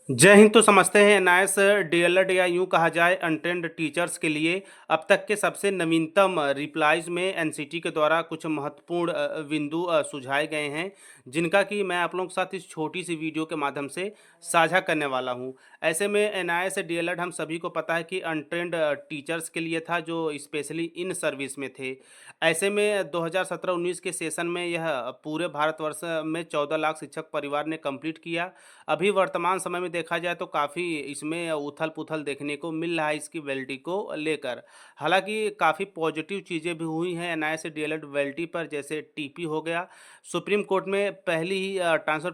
जय हिंद। तो समझते हैं एनआईएस डीएलएड या यूं कहा जाए अनट्रेंड टीचर्स के लिए अब तक के सबसे नवीनतम रिप्लाईज में एनसीटी के द्वारा कुछ महत्वपूर्ण बिंदु सुझाए गए हैं, जिनका कि मैं आप लोगों के साथ इस छोटी सी वीडियो के माध्यम से साझा करने वाला हूं। ऐसे में एनआईएस डीएलएड हम सभी को पता है कि अनट्रेंड टीचर्स के लिए था जो स्पेशली इन सर्विस में थे। ऐसे में 2017-19 के सेशन में यह पूरे भारतवर्ष में 14 लाख शिक्षक परिवार ने कंप्लीट किया। अभी वर्तमान समय में देखा जाए तो काफ़ी इसमें उथल-पुथल देखने को मिल रहा है इसकी वैलिडिटी को लेकर। हालाँकि काफ़ी पॉजिटिव चीज़ें भी हुई हैं एनआईएस डीएलएड वैलिडिटी पर, जैसे टीपी हो गया। सुप्रीम कोर्ट में पहली ही ट्रांसफर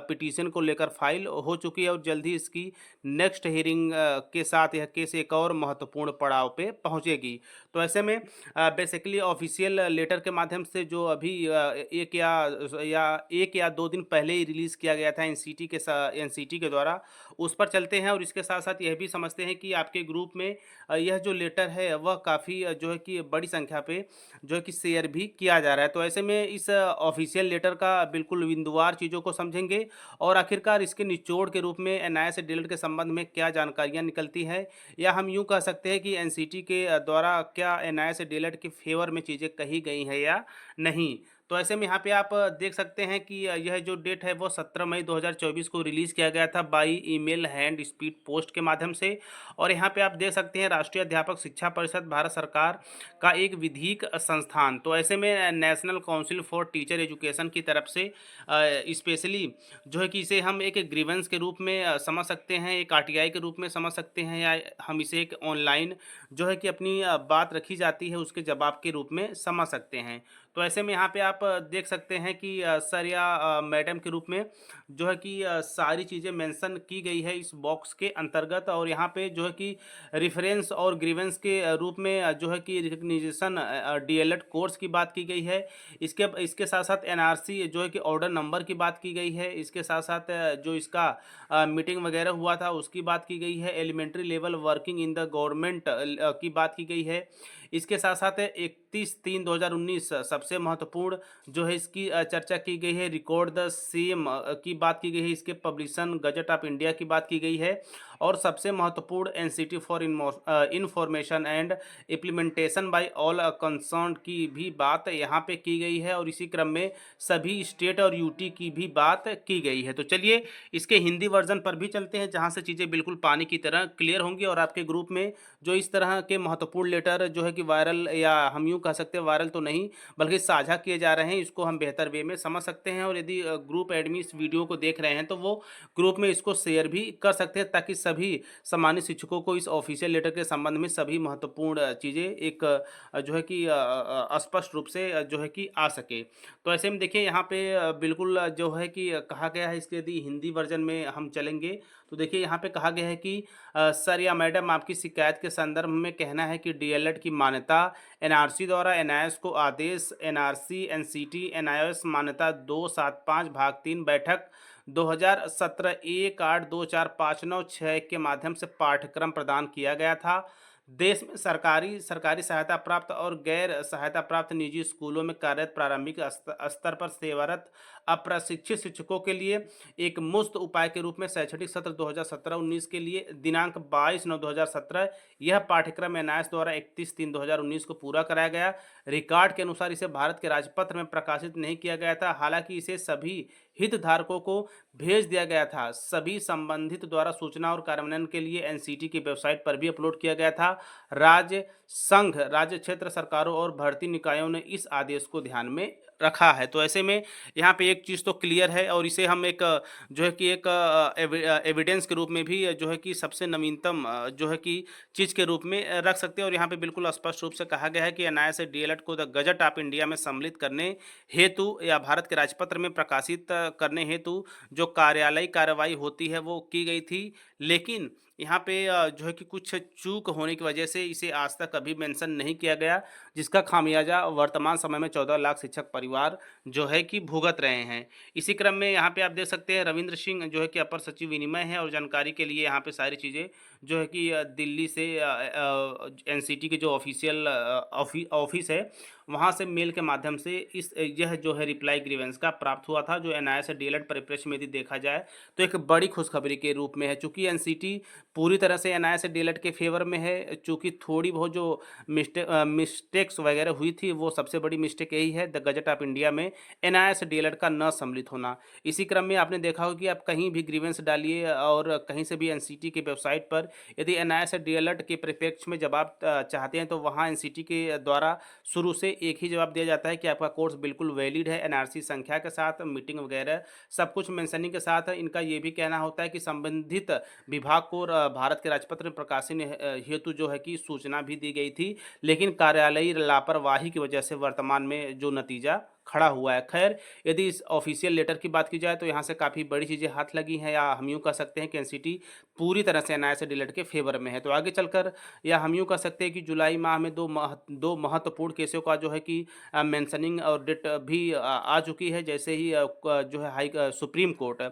पिटीशन को लेकर फाइल हो चुकी है और जल्द ही इसकी नेक्स्ट हियरिंग के साथ यह केस एक और महत्वपूर्ण पड़ाव पे पहुँचेगी। तो ऐसे में बेसिकली ऑफिशियल लेटर के माध्यम से जो अभी एक या 2 दिन पहले ही रिलीज़ किया गया था एनसीटी के द्वारा, उस पर चलते हैं और इसके साथ-साथ यह भी समझते हैं कि आपके ग्रुप में यह जो लेटर है वह काफ़ी जो है कि बड़ी संख्या पे जो है कि शेयर भी किया जा रहा है। तो ऐसे में इस ऑफिशियल लेटर का बिल्कुल बिंदुवार चीज़ों को समझेंगे और आखिरकार इसके निचोड़ के रूप में एनआईएस डीएलएड के संबंध में क्या जानकारियाँ निकलती हैं, या हम यूँ कह सकते हैं कि एनसीटी के द्वारा क्या एनआईएस डीएलएड के फेवर में चीज़ें कही गई हैं या नहीं। तो ऐसे में यहाँ पे आप देख सकते हैं कि यह जो डेट है वो 17 मई 2024 को रिलीज़ किया गया था by email hand speed post के माध्यम से। और यहाँ पे आप देख सकते हैं राष्ट्रीय अध्यापक शिक्षा परिषद भारत सरकार का एक विधिक संस्थान। तो ऐसे में national council for teacher education की तरफ से स्पेशली जो है कि इसे हम एक ग्रीवेंस के रूप में समझ सकते हैं, एक आरटीआई के रूप में समझ सकते हैं, या हम इसे एक ऑनलाइन जो है कि अपनी बात रखी जाती है उसके जवाब के रूप में समझ सकते हैं। तो ऐसे में यहाँ पे आप देख सकते हैं कि सर या मैडम के रूप में जो है कि सारी चीज़ें मेंशन की गई है इस बॉक्स के अंतर्गत। और यहाँ पे जो है कि रेफरेंस और ग्रीवेंस के रूप में जो है कि रिकग्निशन डीएलएड कोर्स की बात की गई है। इसके इसके साथ साथ एनआरसी जो है कि ऑर्डर नंबर की बात की गई है। इसके साथ साथ जो इसका मीटिंग वगैरह हुआ था उसकी बात की गई है। Elementary level working in the government की बात की गई है। इसके साथ साथ 31/3/2019 सबसे महत्वपूर्ण जो है इसकी चर्चा की गई है। रिकॉर्ड द सेम की बात की गई है। इसके पब्लिशन गजट ऑफ इंडिया की बात की गई है। और सबसे महत्वपूर्ण NCT for information and implementation by all concern की भी बात यहाँ पे की गई है। और इसी क्रम में सभी स्टेट और यूटी की भी बात की गई है। तो चलिए इसके हिंदी वर्जन पर भी चलते हैं, जहाँ से चीज़ें बिल्कुल पानी की तरह क्लियर होंगी और आपके ग्रुप में जो इस तरह के महत्वपूर्ण लेटर जो है कि वायरल, या हम यूँ कह सकते हैं वायरल तो नहीं बल्कि साझा किए जा रहे हैं, इसको हम बेहतर वे में समझ सकते हैं। और यदि ग्रुप एडमिन इस वीडियो को देख रहे हैं तो वो ग्रुप में इसको शेयर भी कर सकते हैं, ताकि सभी सामान्य शिक्षकों को इस ऑफिशियल लेटर के संबंध में सभी महत्वपूर्ण चीज़ें एक जो है कि स्पष्ट रूप से जो है कि आ सके। तो ऐसे में देखिए यहाँ पे बिल्कुल जो है कि कहा गया है, इसके यदि हिंदी वर्जन में हम चलेंगे तो देखिए यहाँ पे कहा गया है कि सर या मैडम, आपकी शिकायत के संदर्भ में कहना है कि डीएलएड की मान्यता एनआरसी द्वारा एनआईएस को आदेश एनआरसी एनसीटी एनआईएस मान्यता 275 भाग 3 बैठक 2017 1/8/2459/6 के माध्यम से पाठ्यक्रम प्रदान किया गया था। देश में सरकारी सरकारी सहायता प्राप्त और गैर सहायता प्राप्त निजी स्कूलों में कार्यरत प्रारंभिक स्तर पर सेवारत अप्रशिक्षित शिक्षकों के लिए एक मुफ्त उपाय के रूप में शैक्षणिक सत्र 2017-19 के लिए दिनांक 22/9/2017 यह पाठ्यक्रम एनआईएस द्वारा 31/3/2019 को पूरा कराया गया। रिकॉर्ड के अनुसार इसे भारत के राजपत्र में प्रकाशित नहीं किया गया था, हालांकि इसे सभी हितधारकों को भेज दिया गया था। सभी संबंधित द्वारा सूचना और कार्यान्वयन के लिए एनसीटी की वेबसाइट पर भी अपलोड किया गया था। राज्य संघ, राज्य क्षेत्र सरकारों और भर्ती निकायों ने इस आदेश को ध्यान में रखा है। तो ऐसे में यहाँ पे एक चीज़ तो क्लियर है, और इसे हम एक जो है कि एक एविडेंस के रूप में भी जो है कि सबसे नवीनतम जो है कि चीज़ के रूप में रख सकते हैं। और यहाँ पे बिल्कुल स्पष्ट रूप से कहा गया है कि एनआईएस डीएलएड को द गजट ऑफ इंडिया में सम्मिलित करने हेतु या भारत के राजपत्र में प्रकाशित करने हेतु जो कार्यालयी कार्रवाई होती है वो की गई थी। लेकिन यहाँ पे जो है कि कुछ चूक होने की वजह से इसे आज तक कभी मेंशन नहीं किया गया, जिसका खामियाजा वर्तमान समय में 14 लाख शिक्षक परिवार जो है कि भुगत रहे हैं। इसी क्रम में यहाँ पे आप देख सकते हैं रविंद्र सिंह जो है कि अपर सचिव विनिमय है, और जानकारी के लिए यहाँ पे सारी चीज़ें जो है कि दिल्ली से एनसीटी के जो ऑफिशियल ऑफिस है वहाँ से मेल के माध्यम से यह जो है रिप्लाई ग्रीवेंस का प्राप्त हुआ था, जो एनआईए डीएलएड परिप्रेक्ष्य में यदि देखा जाए तो एक बड़ी खुशखबरी के रूप में है। चूँकि एनसीटी पूरी तरह से एनआईए डीएलएड के फ़ेवर में है, चूँकि थोड़ी बहुत जो मिस्टेक्स वगैरह हुई थी, वो सबसे बड़ी मिस्टेक यही है द गज़ट ऑफ इंडिया में एनआईए डीएलएड का न सम्मिलित होना। इसी क्रम में आपने देखा होगा कि आप कहीं भी ग्रीवेंस डालिए और कहीं से भी एनसीटी की वेबसाइट पर यदि एनआईए डीएलएड के परिप्रेक्ष्य में जवाब चाहते हैं, तो वहाँ एनसीटी के द्वारा शुरू से एक ही जवाब दिया जाता है कि आपका कोर्स बिल्कुल वैलिड है, एनआरसी संख्या के साथ, मीटिंग वगैरह सब कुछ मेंशनिंग के साथ। इनका ये भी कहना होता है कि संबंधित विभाग को भारत के राजपत्र में प्रकाशन हेतु जो है कि सूचना भी दी गई थी, लेकिन कार्यालयी लापरवाही की वजह से वर्तमान में जो नतीजा खड़ा हुआ है। खैर, यदि इस ऑफिशियल लेटर की बात की जाए तो यहाँ से काफ़ी बड़ी चीज़ें हाथ लगी हैं, या हम यूँ कह सकते हैं कि एनसीटी पूरी तरह से एनआईए डीएलएड के फेवर में है। तो आगे चलकर या हम यूँ कह सकते हैं कि जुलाई माह में दो महत्वपूर्ण केसों का जो है कि मेंशनिंग और डेट भी आ चुकी है। जैसे ही जो है सुप्रीम कोर्ट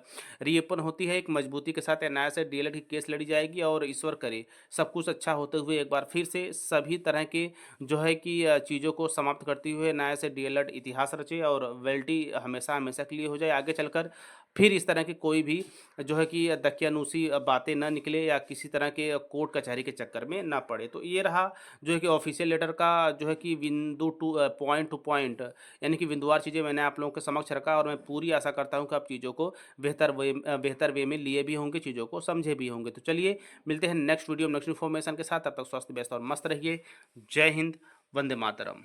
रीओपन होती है, एक मजबूती के साथ एनआईए डीएलएड की केस लड़ी जाएगी, और ईश्वर करे सब कुछ अच्छा होते हुए एक बार फिर से सभी तरह के जो है कि चीज़ों को समाप्त करते हुए नया से डीएलएड इतिहास रचे और वेल्टी हमेशा हमेशा के लिए हो जाए। आगे चलकर फिर इस तरह की कोई भी जो है कि दकियानूसी बातें ना निकले, या किसी तरह के कोर्ट कचहरी के चक्कर में ना पड़े। तो ये रहा जो है कि ऑफिशियल लेटर का जो है कि बिंदु टू पॉइंट, यानी कि बिंदुवार चीज़ें मैंने आप लोगों के समक्ष रखा, और मैं पूरी आशा करता हूँ कि आप चीज़ों को बेहतर वे में लिए भी होंगे, चीज़ों को समझे भी होंगे। तो चलिए मिलते हैं नेक्स्ट वीडियो में नेक्स्ट इन्फॉर्मेशन के साथ। तब तक स्वस्थ व्यस्त और मस्त रहिए। जय हिंद, वंदे मातरम।